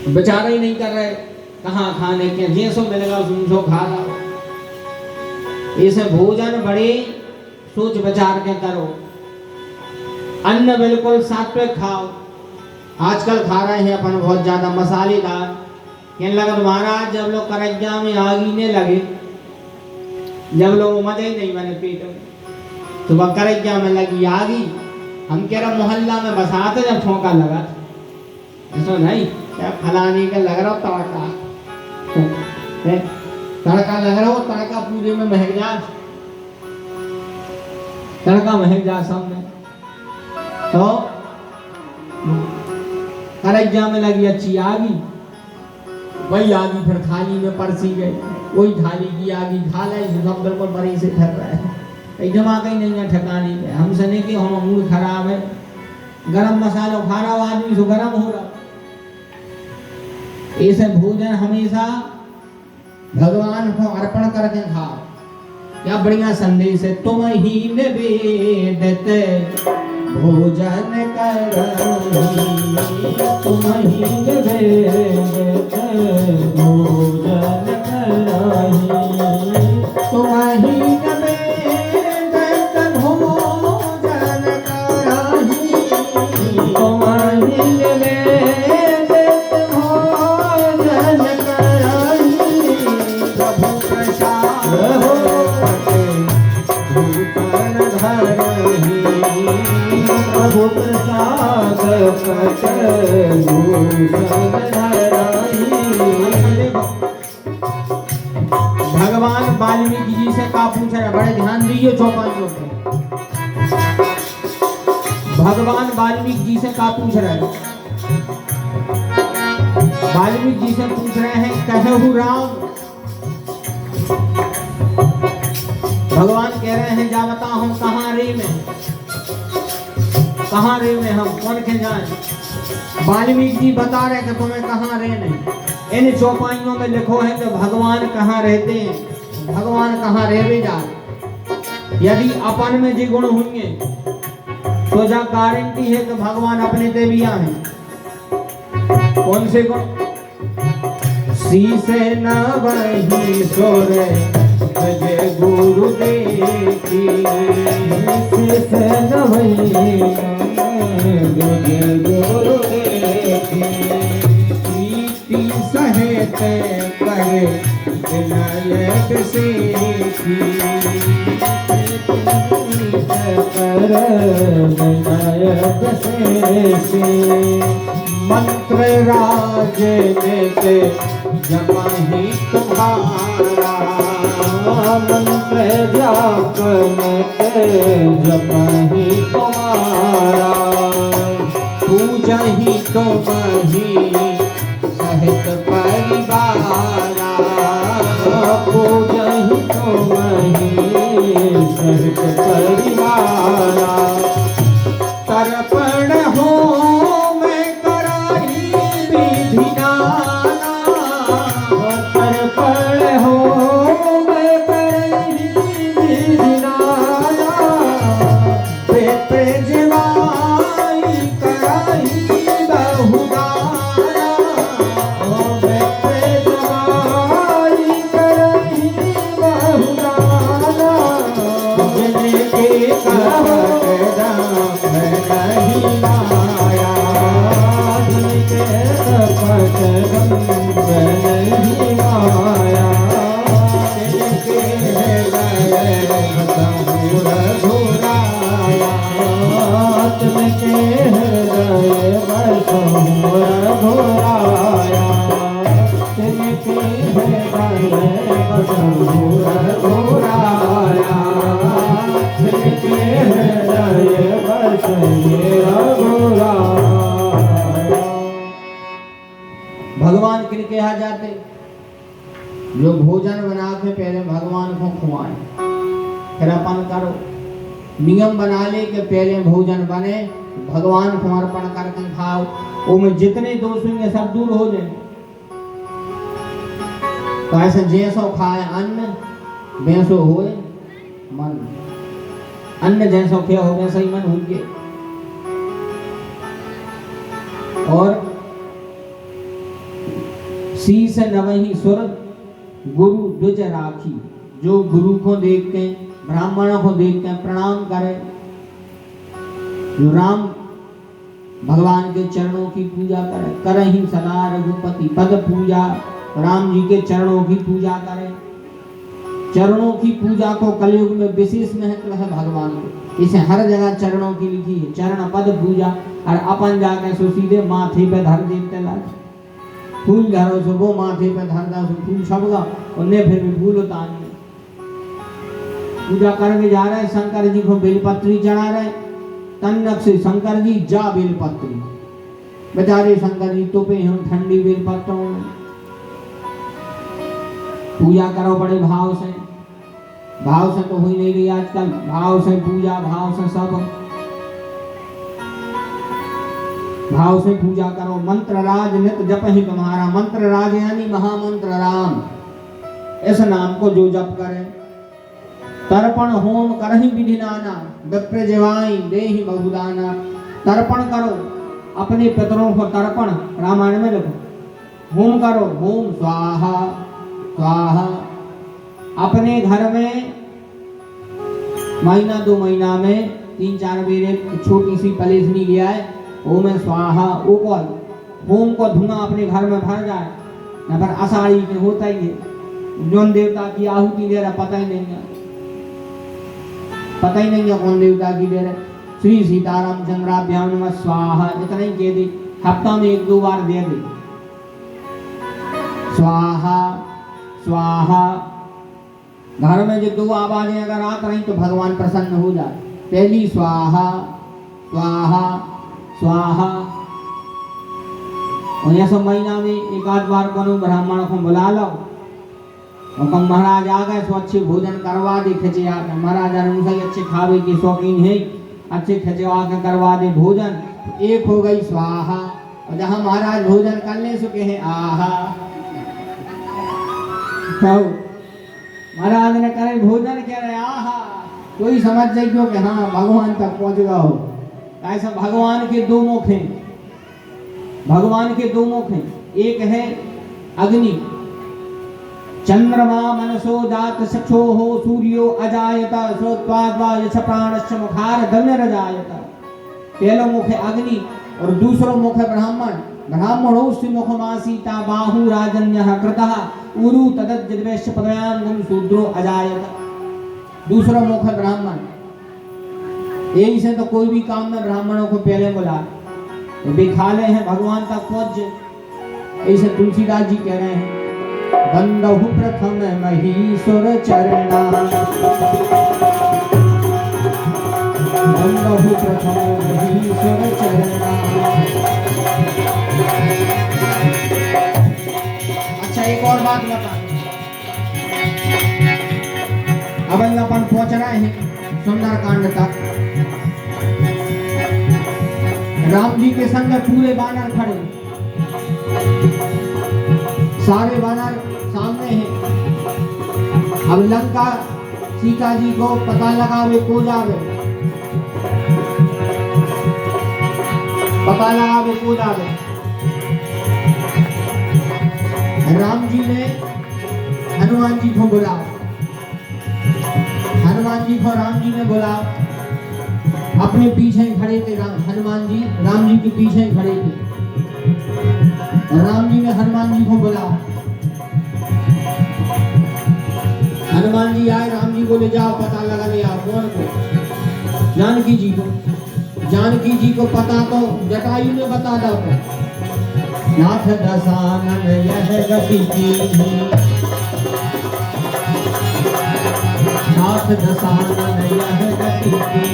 बेचारा ही नहीं कर रहे, कहाँ खाने के जैसो मिलेगा सुनसो खा लो। इसे भोजन बड़े सोच विचार के करो। अन्न बिल्कुल सात्विक खाओ। आजकल खा रहे हैं अपन बहुत ज्यादा मसालेदार। कहने लगा महाराज जब लोग करज्ञा में आगीने लगे, जब लोग मजे ही नहीं बने पेट में, तो वह करज्ञा में लगी आगी। हम कह रहे मोहल्ला में बसाते जब ठोका लगा, ऐसा नहीं क्या फलाने का लग रहा तड़का, तड़का लग रहा हो, तड़का पूरे में महक जा, तड़का महक जा सामने। तो करज्ञा में लगी अच्छी आगी, वही आगी फिर थाली में परसी गई, वही थाली की आगी खा ली, सब बिल्कुल बड़ी से ठक रहा है, दिमाग ही नहीं है ठिकाने पे। हमसे नहीं कि हम मूड खराब है, गरम मसाला खा रहा हो आदमी तो गरम हो रहा। ऐसे भोजन हमेशा भगवान को अर्पण करके खाओ। क्या बढ़िया संदेश है, तुम ही निवेदित भोजन करही, तुम ही निवेदित भोजन करही, तुम ही निवेदित भोजन करही, तुम ही निवेदित भोजन करही। प्रभु प्रसाद भूतन धरही, प्रभु प्रसाद भूतन धरही। भगवान वाल्मीकि जी से का पूछ रहे, बड़े ध्यान दीजिए चौपाइयों पे। भगवान वाल्मीकि जी से का पूछ रहे, वाल्मीकि जी से पूछ रहे हैं कहु राम। भगवान कह रहे हैं जा बता हम कहाँ रे में, कहाँ रे में हम कौन के जाए। वाल्मीकि जी बता रहे कि तुम्हें कहाँ रे नहीं। इन चौपाइयों में लिखो है कि भगवान कहाँ रहते हैं, भगवान कहाँ रह जा। यदि अपन में जी गुण होंगे तो जा गारंटी है कि भगवान अपने देविया हैं। कौन से गुण? शीसे न वही सोरे जय गुरु देखी, शीसे न वही जय गुरु देखी, प्रीति सहित करे विनायक सेठी, कर विनायक सेठी। मंत्र राज देते जमाही तुम्हारा, मंत्र जाप जमाही तुम्हारा, पूजा ही तुम्ही सहित परिवारा, पूजा ही तुम्ही सहित परिवारा। तर्पण हो भगवान किनके यहाँ जाते? जो भोजन बना के पहले भगवान को खुआए, फिर अपन करो। नियम बना ले कि पहले भोजन बने भगवान को अर्पण करके खाओ, उनमें जितने दोष होंगे सब दूर हो जाए। तो ऐसे जैसो खाए अन्न वैसो होए मन, अन्न जैसो क्या हो वैसा ही मन होंगे। शीस नवहि सुर गुरु द्विज राखी। जो गुरु को देख के, ब्राह्मणों को देख के प्रणाम करे, जो राम भगवान के चरणों की पूजा करे, करहि सदा रघुपति पद पूजा। राम जी के चरणों की पूजा करे। चरणों की पूजा को कलयुग में विशेष महत्व है भगवान को, इसे हर जगह चरणों की लिखी है, चरण पद पूजा। और अपन जाके सो सीधे माथे पे धर देते लागे, फूल धरो सो वो माथे पे धर दो, फूल छपगा उन्हें फिर भी फूल उतारने। पूजा करके जा रहे, शंकर जी को बेलपत्री चढ़ा रहे, तन्नक से शंकर जी जा बेलपत्री। बेचारे शंकर जी तो पे हम ठंडी बेलपत्रों में। पूजा करो बड़े भाव से, भाव से तो हो ही नहीं रही आजकल, भाव से पूजा, भाव से सब, भाव से पूजा करो। मंत्र राज नित जप ही तुम्हारा, मंत्र राज यानी महामंत्र राम, इस नाम को जो जप करे। तर्पण होम करहि विधि नाना, विप्र जिवाई देहि बहुदाना। तर्पण करो, अपने पितरों को तर्पण, रामायण में लिखो। होम करो, होम स्वाहा स्वाहा। अपने घर में महीना 2 महीना में 3-4 बेर एक छोटी सी पलेसनी ले आए, ओम स्वाहा। वो को होम को धुआं अपने घर में भर जाए, न पर आषाढ़ी में होता ही है। जौन देवता की आहुति दे रहा पता ही नहीं है, पता ही नहीं है कौन देवता की दे रहे। श्री सीताराम चंद्राभ्याम नमः स्वाहा, इतना ही कह दे, हफ्ता में 1-2 बार दे दे स्वाहा स्वाहा। घर में जो 2 आवाजें अगर आत रही तो भगवान प्रसन्न हो जाए। पहली स्वाहा स्वाहा स्वाहा। और यह सब महीना में 1-8 बार को ब्राह्मण को बुला लो और कम महाराज आ गए, सो अच्छे भोजन करवा दे, खिंचे आके। महाराज अनुसार अच्छे खावे के शौकीन है, अच्छे खिंचवा के करवा दे भोजन। एक हो गई स्वाहा। और जहाँ महाराज भोजन करने से कहे आहा, महाराज ने करे भोजन कह रहे आहा, कोई समझ जाए क्यों कि हाँ भगवान तक पहुंच गया हो। ऐसा भगवान के 2 मुख हैं, भगवान के 2 मुख हैं। एक है अग्नि, चंद्रमा मनसो जात चक्षो हो सूर्यो अजायत श्रोत्वाद्वा यश प्राणश्च मुखार धन्यरजायत। पहला मुख है अग्नि और दूसरा मुख है ब्राह्मण। ब्राह्मणोस्य मुखमासीता बाहु राजन्यः कृतः उरु तदज्जद्वैश्य पदयाम गुम शूद्रो अजायत। दूसरा मुख है ब्राह्मण। यही से तो कोई भी काम में ब्राह्मणों को पहले बुला, तो बिखाले हैं भगवान तक पहुंच। ऐसे तुलसीदास जी कह रहे हैं, बंदहु प्रथम महीश्वर चरणा, बंदहु प्रथम महीश्वर चरणा। अच्छा एक और बात बता, अब अपन पहुंच रहे हैं सुंदरकांड तक। राम जी के संग पूरे वानर खड़े, सारे वानर सामने हैं। अब लंका सीता जी को पता लगावे को जावे, पता लगावे को जावे। राम जी ने हनुमान जी को बुला, हनुमान जी को राम जी ने बुला। अपने पीछे खड़े थे हनुमान जी, राम जी के पीछे खड़े थे। राम जी ने हनुमान जी को बुला, हनुमान जी आए, राम जी बोले जाओ पता लगा ले आओ। कौन को? जानकी जी को। जानकी जी को पता तो जटायु ने बता दो, नाथ दशानन यह गति की, नाथ दशानन यह गति की।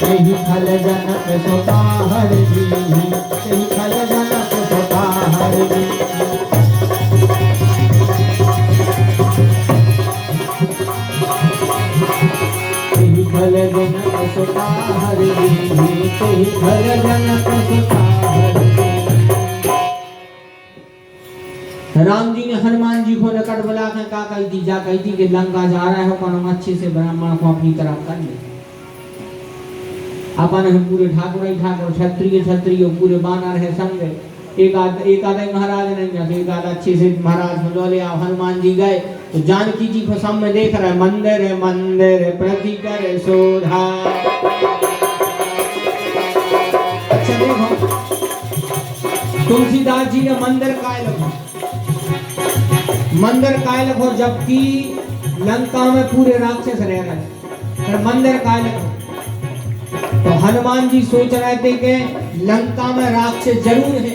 यही खल जनक सोता हर जी, यही खल जनक सोता हर जी। यही खल जनक सोता हर जी, यही खल जनक सोता हर जी। राम जी ने हनुमान जी को निकट बुला के क्या कही थी? जा कही थी कि लंका जा रहा है, कोनो अच्छे से ब्राह्मण को अपनी तरफ कर ले। अपन है पूरे ठाकुर ही ठाकुर, क्षत्रिय पूरे बानर है संग। एक आधा महाराज नहीं है, एक आधा अच्छे से महाराज समझो ले आओ। हनुमान जी गए तो जानकी जी को सामने देख रहा है, मंदिर मंदिर प्रति कर शोधा। अच्छा देखो तुलसीदास जी ने मंदिर काय लिखो, मंदिर काय लिखो, जबकि लंका में पूरे राक्षस रह रहे हैं, मंदिर काय लिखो। तो हनुमान जी सोच रहे थे कि लंका में राक्षस जरूर है,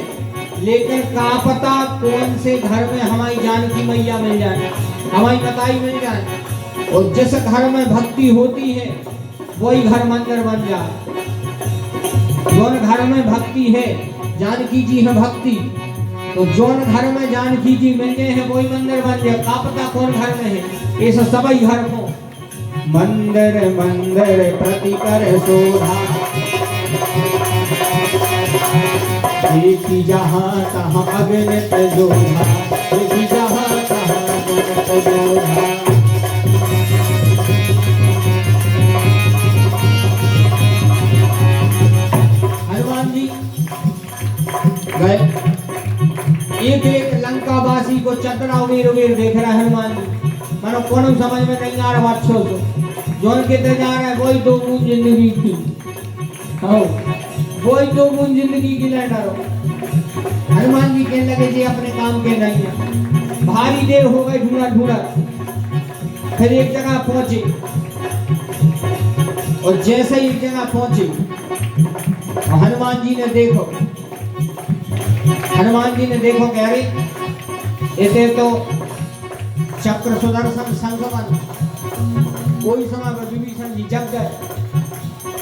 लेकिन का पता कौन से घर में हमारी जानकी मैया मिल जाए, हमारी बताई मिल जाए, और जिस घर में भक्ति होती है वही घर मंदिर बन जाए। जोन घर में भक्ति है, जानकी जी है भक्ति, तो जोन घर में जानकी जी मिल गए हैं वही मंदिर बन जाए। का पता कौन घर में है, ऐसा सभी घर को मंदिर मंदिर प्रति कर शोभा। देखी जहाँ तहाँ अगणित जोधा, देखी जहाँ तहाँ अगणित जोधा। हनुमान जी गए, एक एक लंका वासी को चतरा उगेर उगेर देख रहा है हनुमान जी। मानो कौन समझ में नहीं आ रहा, अच्छो तो जोन के जा रहा है वही दो बूंद जिंदगी की, हो वही दो बूंद जिंदगी की लैंडर हो। हनुमान जी कहने लगे जी अपने काम के नहीं है। भारी देर हो गई ढूंढा ढूंढा, फिर एक जगह पहुंचे, और जैसे ही एक जगह पहुंचे हनुमान जी ने देखो, हनुमान जी ने देखो कह रहे ऐसे तो चक्र सुदर्शन संगमन। कोई समय पर विभीषण जी जग गए,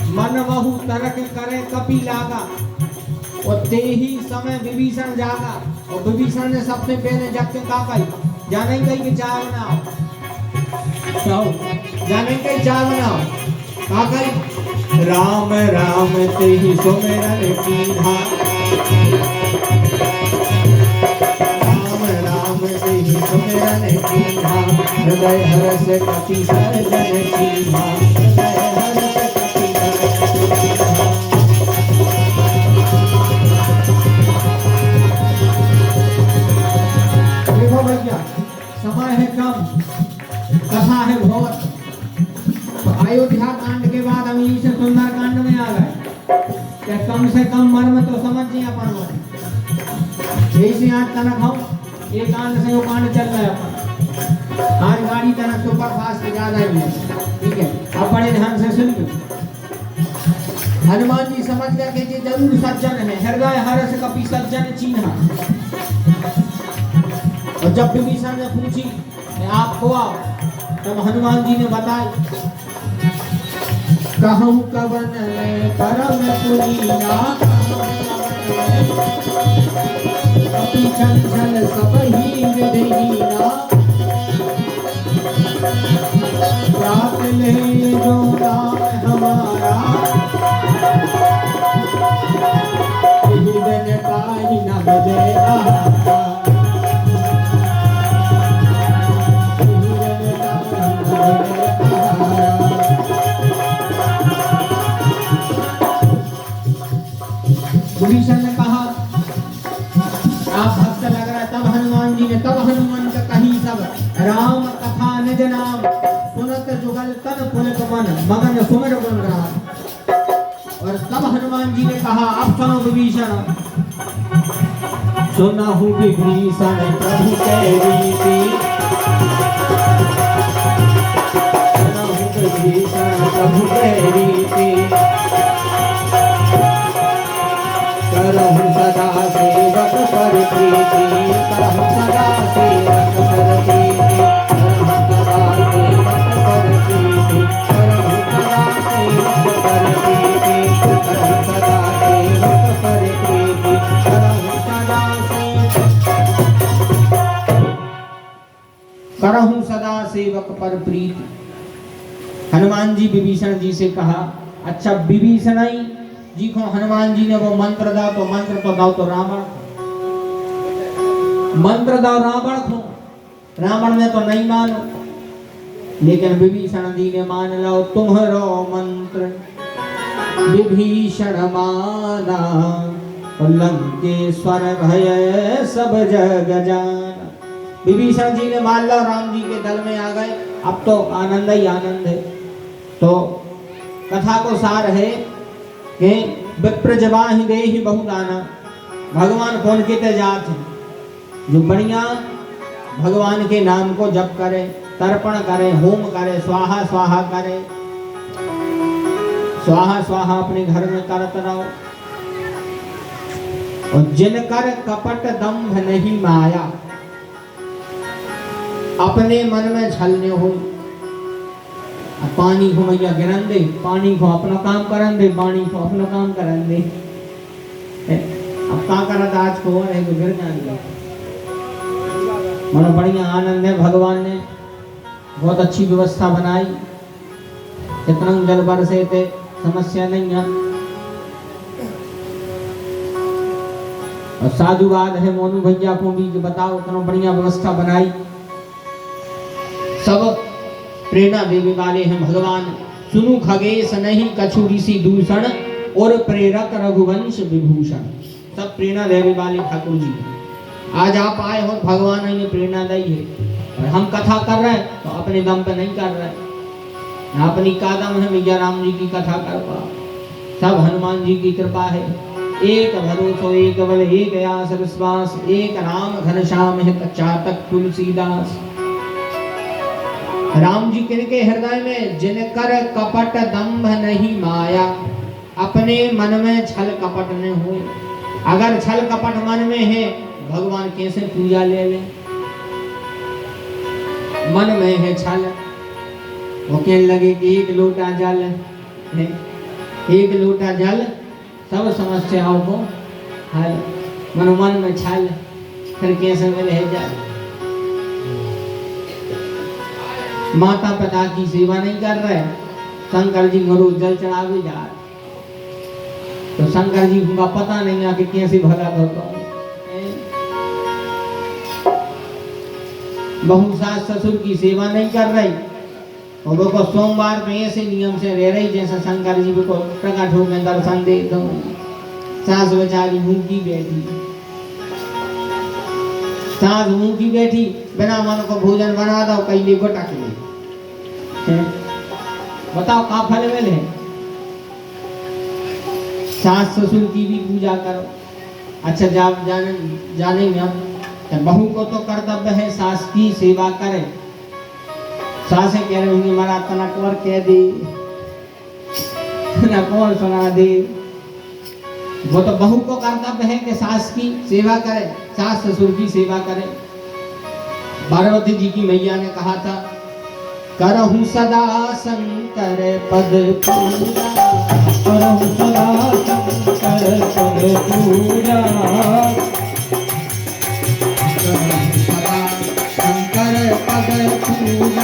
मन महु तरक करे कपि लागा, और ते ही समय विभीषण जागा। और विभीषण ने सबसे पहले जग के कहा कही, जाने कही कि चाय बनाओ, जाने कही चाय बनाओ। कहा कही राम राम ते ही सुमिरन कीन्हा, राम राम ते ही सुमिरन कीन्हा, हृदय हर्ष कपि सर्जन कीन्हा, हृदय हर्ष कपि सर्जन कीन्हा। देखो भैया समय है कम, कथा है बहुत। तो अयोध्या कांड के बाद हम यहीं से सुंदर कांड में आ गए, क्या कम से कम मर्म तो समझिए अपन लोग। यही से आज तनक हम ये कांड से वो कांड चल रहा है अपन। आज गाड़ी तनक सुपर फास्ट ज्यादा है, ठीक है, अब बड़े ध्यान से सुनिए। हनुमान जी समझ गए कि ये जरूर सज्जन है, हृदय हर्ष कपि सज्जन चीन्हा। और जब विभीषण ने पूछी आप को आओ, तब हनुमान जी ने बताई, कहूँ कवन परम पुनीना, कपि चंचल सबहि विधिहीना, प्राप्त ले जो नाम हमारा, यही दिन काहि न बजे आहारा। विभीषण ने कहा आप भक्त लग रहा है। तब हनुमान जी ने, तब हनुमंत कही सब राम कथा निज नाम, सुनत जुगल तन पुलक मन, मगन सुमिर गुण राम। और तब हनुमान जी ने कहा अब सुनो विभीषण, सुनहु विभीषण प्रभु के रीति, सुनहु विभीषण प्रभु के रीति, करहु सदा सेवक पर प्रीति, करहु सदा सेवक पर प्रीति, करहु सदा सेवक पर प्रीति, करहु सदा सेवक पर प्रीति, करहु सदा सेवक पर प्रीति, करहु सदा सेवक पर प्रीति। हनुमान जी विभीषण जी से कहा अच्छा विभीषण जी को हनुमान जी ने वो मंत्र दाओ, तो मंत्र तो दाओ तो रावण, मंत्र दाओ रावण को। रावण ने तो नहीं मानो, लेकिन विभीषण जी ने मान लो तुम्हारो मंत्र। विभीषण माना और लंकेश्वर भय सब जग जाना। विभीषण जी ने मान लो, राम जी के दल में आ गए, अब तो आनंद ही आनंद है। तो कथा को सार है कि विप्र जवाहि देहि बहुदाना, भगवान कौन के तेजात है, जो बढ़िया भगवान के नाम को जप करे, तर्पण करे, होम करे, स्वाहा स्वाहा करे, स्वाहा स्वाहा अपने घर में करत रहो। और जिनकर कपट दंभ नहीं माया, अपने मन में छलने हो, पानी को मैया गिरन दे, पानी को अपना काम करन दे, पानी को अपना काम करन दे। अब क्या करत आज को रहे तो गिर जाएंगे। बड़ा बढ़िया आनंद है, भगवान ने बहुत अच्छी व्यवस्था बनाई, इतना जल बरसे थे, समस्या नहीं है। और साधुवाद है मोनू भैया को भी कि बताओ इतना बढ़िया व्यवस्था बनाई, सब प्रेरणा देने वाले हैं भगवान। सुनु खगेश नहीं कछु ऋषि दूषण, और प्रेरक रघुवंश विभूषण, सब प्रेरणा देने वाले ठाकुर जी। आज आप आए हो, भगवान ने प्रेरणा दी है, और हम कथा कर रहे हैं तो अपने दम पे नहीं कर रहे, अपनी कादम है भैया राम जी की कथा कर पा, सब हनुमान जी की कृपा है। एक भरोसो एक बल एक आस विश्वास, एक राम घनश्याम है चातक तुलसीदास। राम जी किनके हृदय में, जिनकर कपट दंभ नहीं माया, अपने मन में छल कपट न हो। अगर छल कपट मन में है, भगवान कैसे पूजा ले ले। मन में है छल, वो कहने लगे कि एक लोटा जल है, एक लोटा जल सब समस्याओं को हल। मन में छल, फिर कैसे मिले जल। माता पिता की सेवा नहीं कर रहे, शंकर जी को रोज जल चढ़ावे जा रहे, तो शंकर जी को पता नहीं है कि कैसे भला होगा। बहू सास ससुर की सेवा नहीं कर रही, और वो को सोमवार में ऐसे नियम से रह रही जैसे शंकर जी को प्रकट होकर दर्शन दे दो। सास बेचारी भूखी बैठी, सास भूखी बैठी, बिना मन को भोजन बना दो, कैले गोटा के लिए बताओ का फल मिले। सास ससुर की भी पूजा करो। अच्छा जानेंगे हम, बहू को तो कर्तव्य है सास की सेवा करे। सासें कह रही होंगी हमारा तना कुंवर कह दे, ना कौन सुना दे। वो तो बहू को कर्तव्य है कि सास की सेवा करे, सास ससुर की सेवा करे। पार्वती जी की मैया ने कहा था, करहूं सदा शंकर पद पूजा, करहूं सदा शंकर पद पूजा, करहूं सदा शंकर पद पूजा,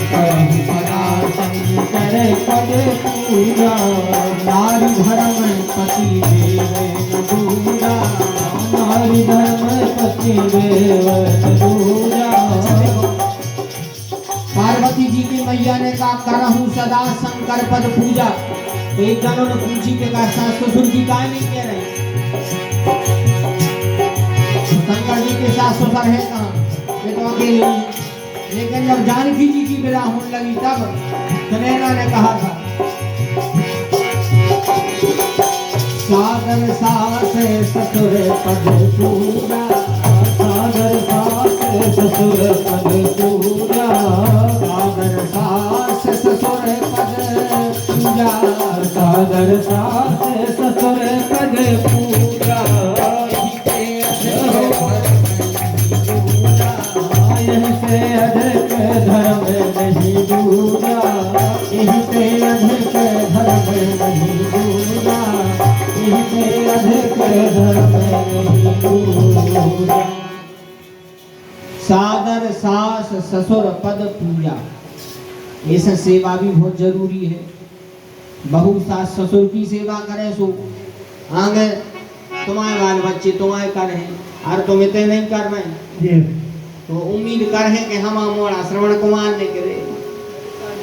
करहूं सदा शंकर पद पूजा। नारी धर्म पति देव न दूजा, नारी धर्म पति देव न दूजा। पार्वती जी की मैया ने कहा करहूं सदा शंकर पद पूजा। एक जनों ने पूछी के कहा सास ससुर की काहे नहीं कह रहे, शंकर जी के सास ससुर है कहाँ, ये तो अकेले ही। लेकिन जब जानकी जी की विदा होने लगी तब सुनैना ने कहा था, सागर सास ससुर पद पूजा, सागर सास ससुर पद पूजा, सागर सास ससुर पद पूजा, सागर सास ससुर पद पूजा। इनसे अधिक धर्म नहीं दूजा, इनसे अधिक धर्म नहीं दूजा, इनसे अधिक धर्म नहीं दूजा। सादर सास ससुर पद पूजा, ऐसा सेवा भी बहुत जरूरी है। बहू सास ससुर की सेवा करे सो आगे तुम्हारे बाल बच्चे तुम्हारे करें, और तुम इतने नहीं कर रहे तो उम्मीद कर है कि हम मोड़ा श्रवण कुमार ने करे,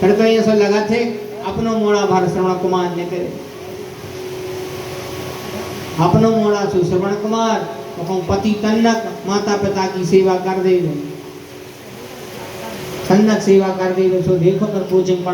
फिर तो ये सब लगा थे अपनो मोड़ा भर श्रवण कुमार ने करे। अपनो मोड़ा सु श्रवण कुमार तो पति तन्नक माता पिता की सेवा कर दे, तन्नक सेवा कर दे। सो देखो कर कोचिंग पढ़ा